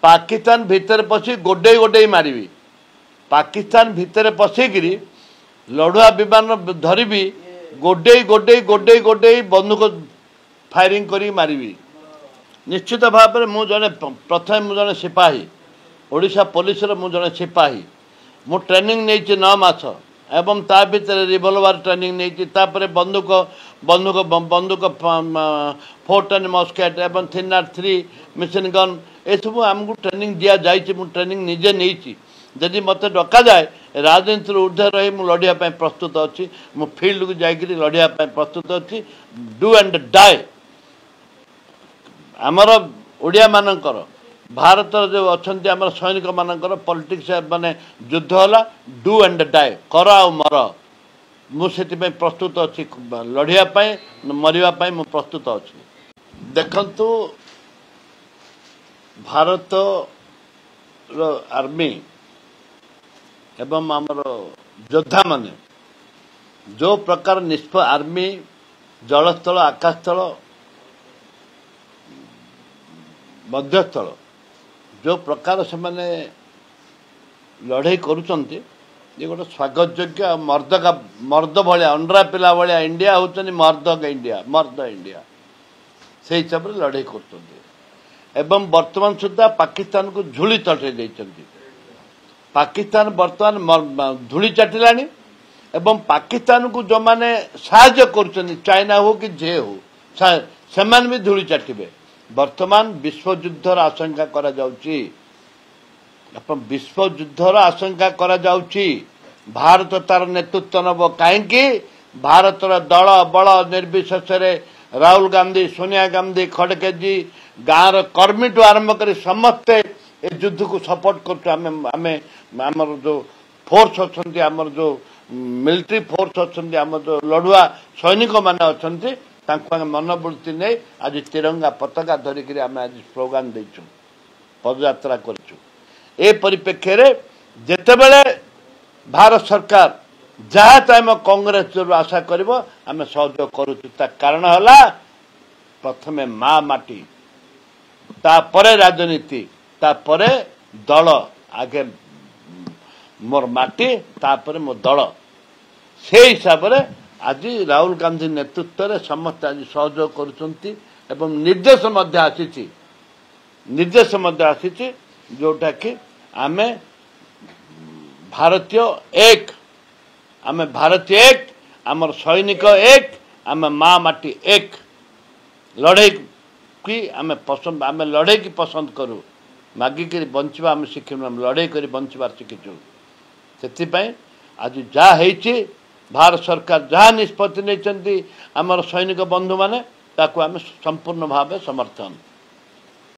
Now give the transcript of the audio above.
पाकिस्तान भितर पशि गोडे गोडे मारिबी पाकिस्तान भितर पशिकी लड़ुआ विमान धरबी गोडे गोडे गोडे गोडे बंदूक फायरिंग करी मारिबी निश्चित भाव में मुझे जड़े प्रथम मुझे सिपाही ओडिशा पुलिस मु जड़े सिपाही मु ट्रेनिंग नहीं 9 मास एवं ता भीतर रिवॉल्वर ट्रेनिंग नहीं बंदूक बंदूक बंदूक 4 टन मस्केट एवं 303 मिशन गन ये सब आमको ट्रेनिंग दि जाइए मु ट्रेनिंग निजे नहीं जदि मत डका जाए राजनीति ऊर्ध्व रही मु लड़ाई प्रस्तुत अच्छी मु फील्ड को जाकि लड़ाई प्रस्तुत अच्छी डू एंड डाई आमर ओडिया मानकर भारत जो अच्छा आम सैनिक मानकर पॉलिटिक्स माने युद्ध होला डू एंड डाई कर आ मर मुझे प्रस्तुत अच्छी लड़ाई मरवाई मु प्रस्तुत अच्छी देखंतु भारत आर्मी एवं आमर योद्धा माने जो प्रकार निष्प आर्मी जलस्थल आकाशस्थल मध्यस्थल जो प्रकार से माने लड़ाई करुचंती ये गोटे स्वागत योग्य मर्द भाया अंडरा पिला भाया इंडिया होचनी मर्द इंडिया से हिसाब से लड़ाई कर वर्तमान सुधा पाकिस्तान को झुली चटई देइचंती पाकिस्तान वर्तमान धूली चाटिला एवं पाकिस्तान को जो माने साहाय्य कर चाइना हो कि जे हो से भी धूली चाटिबे वर्तमान विश्व युद्धर आशंका करा जाउची विश्व युद्धर आशंका करा जाउची भारत तार नेतृत्व नब कहीं भारतर दल बल निर्विशेष राहुल गांधी सोनिया गांधी खड़गे जी गाँव कर्मी टू आरंभ कर समस्ते ए युद्ध को सपोर्ट कर जो फोर्स अच्छी आमर जो मिलिट्री फोर्स अच्छी आम जो लड़ुआ सैनिक मान अच्छा मनोवृत्ति नहीं आज तिरंगा पताका धरिकी आम आज स्लोगान देचु पदयात्रा कर परिप्रेक्षी जितेबले भारत सरकार जहाँ चाहे कांग्रेस जो आशा कर सहयोग करुचु कारण है प्रथमे माँ माटी तापरे राजनीति तापरे दल आगे मोर माटी तापरे मो दल से हिसाब से आज राहुल गांधी नेतृत्व में समस्त आज सहयोग कर निर्देश आसी जोटा कि आमे भारतीय एक आमर सैनिक एक आम माँ माटी एक लड़ाई की आम पसंद आम लड़ाई की पसंद करूँ मागिक बंचवा आम शिखु लड़ाई कर बंचवार शिखिचु से आज जहाँ भारत सरकार जहाँ निष्पत्ति नहीं आमर सैनिक बंधु माने ताकू आम संपूर्ण भाव समर्थन।